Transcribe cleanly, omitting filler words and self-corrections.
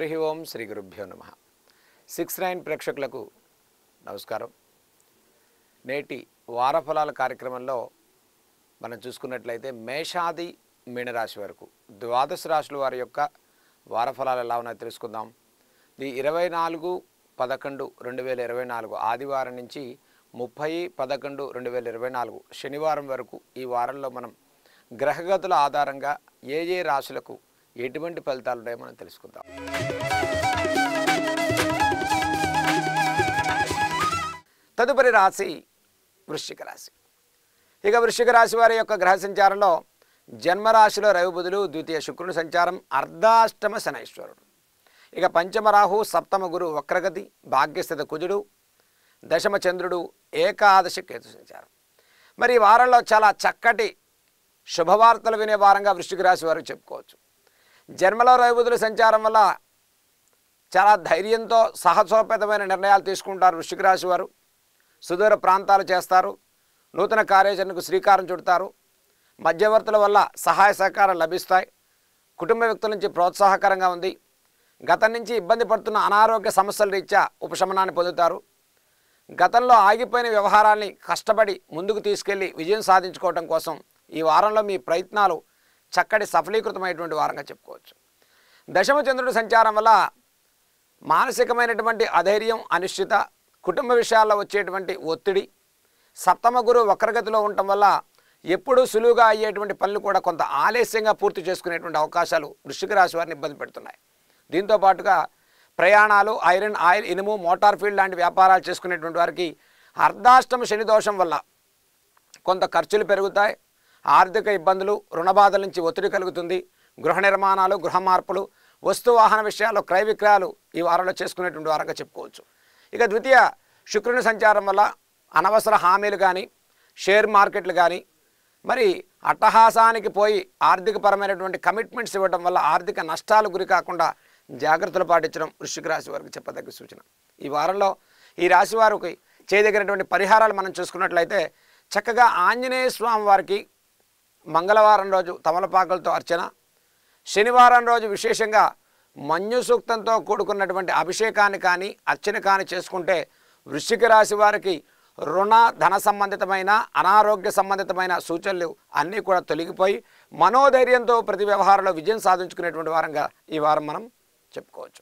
హరి ఓం శ్రీ గురుభ్యో నమః. 6-9 ప్రేక్షకులకు నమస్కారం. నేటి వారఫలాల కార్యక్రమంలో మనం చూసుకున్నట్లయితే మేషాది మీనరాశి వరకు ద్వాదశ రాశుల వారి యొక్క వారఫలాలు ఎలా ఉన్నాయో తెలుసుకుందాం. ఇది 24/11/2024 ఆదివారం నుంచి 30/11/2024 శనివారం వరకు ఈ వారంలో మనం గ్రహగతుల ఆధారంగా ఏ రాశులకు ఎటువంటి ఫలితాలు ఉన్నాయో మనం తెలుసుకుందాం. తదుపరి రాశి వృశ్చిక రాశి. ఇక వృశ్చిక రాశి వారి యొక్క గ్రహ సంచారంలో జన్మరాశిలో రవి బుధులు, ద్వితీయ శుక్రుని సంచారం, అర్ధాష్టమ శనైశ్వరుడు, ఇక పంచమ రాహు, సప్తమ గురు వక్రగతి, భాగ్యస్థిత కుజుడు, దశమ చంద్రుడు, ఏకాదశ కేతు సంచారం. మరి ఈ వారంలో చాలా చక్కటి శుభవార్తలు వినే వారంగా వృశ్చిక రాశి వారు చెప్పుకోవచ్చు. జన్మలో రవి బుధుల సంచారం వల్ల చాలా ధైర్యంతో సాహసోపేతమైన నిర్ణయాలు తీసుకుంటారు వృశ్చిక రాశి వారు. సుదూర ప్రాంతాలు చేస్తారు, నూతన కార్యాచరణకు శ్రీకారం చుడతారు, మధ్యవర్తుల వల్ల సహాయ సహకారం లభిస్తాయి, కుటుంబ వ్యక్తుల నుంచి ప్రోత్సాహకరంగా ఉంది, గతం నుంచి ఇబ్బంది పడుతున్న అనారోగ్య సమస్యల రీత్యా ఉపశమనాన్ని పొందుతారు, గతంలో ఆగిపోయిన వ్యవహారాల్ని కష్టపడి ముందుకు తీసుకెళ్లి విజయం సాధించుకోవడం కోసం ఈ వారంలో మీ ప్రయత్నాలు చక్కటి సఫలీకృతమైనటువంటి వారంగా చెప్పుకోవచ్చు. దశమ చంద్రుడి సంచారం వల్ల మానసికమైనటువంటి అధైర్యం, అనిశ్చిత, కుటుంబ విషయాల్లో వచ్చేటువంటి ఒత్తిడి, సప్తమ గురు వక్రగతిలో ఉండటం వల్ల ఎప్పుడూ సులువుగా అయ్యేటువంటి పనులు కూడా కొంత ఆలస్యంగా పూర్తి చేసుకునేటువంటి అవకాశాలు వృశ్చిక రాశి వారిని ఇబ్బంది పెడుతున్నాయి. దీంతో పాటుగా ప్రయాణాలు, ఐరన్, ఆయిల్, ఇనుము, మోటార్ ఫీల్డ్ లాంటి వ్యాపారాలు చేసుకునేటువంటి వారికి అర్ధాష్టమ శని దోషం వల్ల కొంత ఖర్చులు పెరుగుతాయి, ఆర్థిక ఇబ్బందులు, రుణబాధల నుంచి ఒత్తిడి కలుగుతుంది, గృహ నిర్మాణాలు, గృహ మార్పులు, వస్తు వాహన విషయాల్లో క్రయ విక్రయాలు ఈ వారంలో చేసుకునేటువంటి వారంగా చెప్పుకోవచ్చు. ఇక ద్వితీయ శుక్రుని సంచారం వల్ల అనవసర హామీలు కానీ, షేర్ మార్కెట్లు కానీ, మరి అట్టహాసానికి పోయి ఆర్థికపరమైనటువంటి కమిట్మెంట్స్ ఇవ్వడం వల్ల ఆర్థిక నష్టాలు గురి కాకుండా జాగ్రత్తలు పాటించడం వృశ్చిక రాశి వారికి చెప్పదగ్గ సూచన. ఈ వారంలో ఈ రాశి వారికి చేయదగినటువంటి పరిహారాలు మనం చూసుకున్నట్లయితే చక్కగా ఆంజనేయ స్వామి వారికి మంగళవారం రోజు తమలపాకులతో అర్చన, శనివారం రోజు విశేషంగా మన్యు సూక్తంతో కూడుకున్నటువంటి అభిషేకాన్ని కానీ అర్చన కానీ చేసుకుంటే వృశ్చిక రాశి వారికి రుణ ధన సంబంధితమైన అనారోగ్య సంబంధితమైన సూచనలు అన్నీ కూడా తొలగిపోయి మనోధైర్యంతో ప్రతి వ్యవహారంలో విజయం సాధించుకునేటువంటి వారంగా ఈ వారం మనం చెప్పుకోవచ్చు.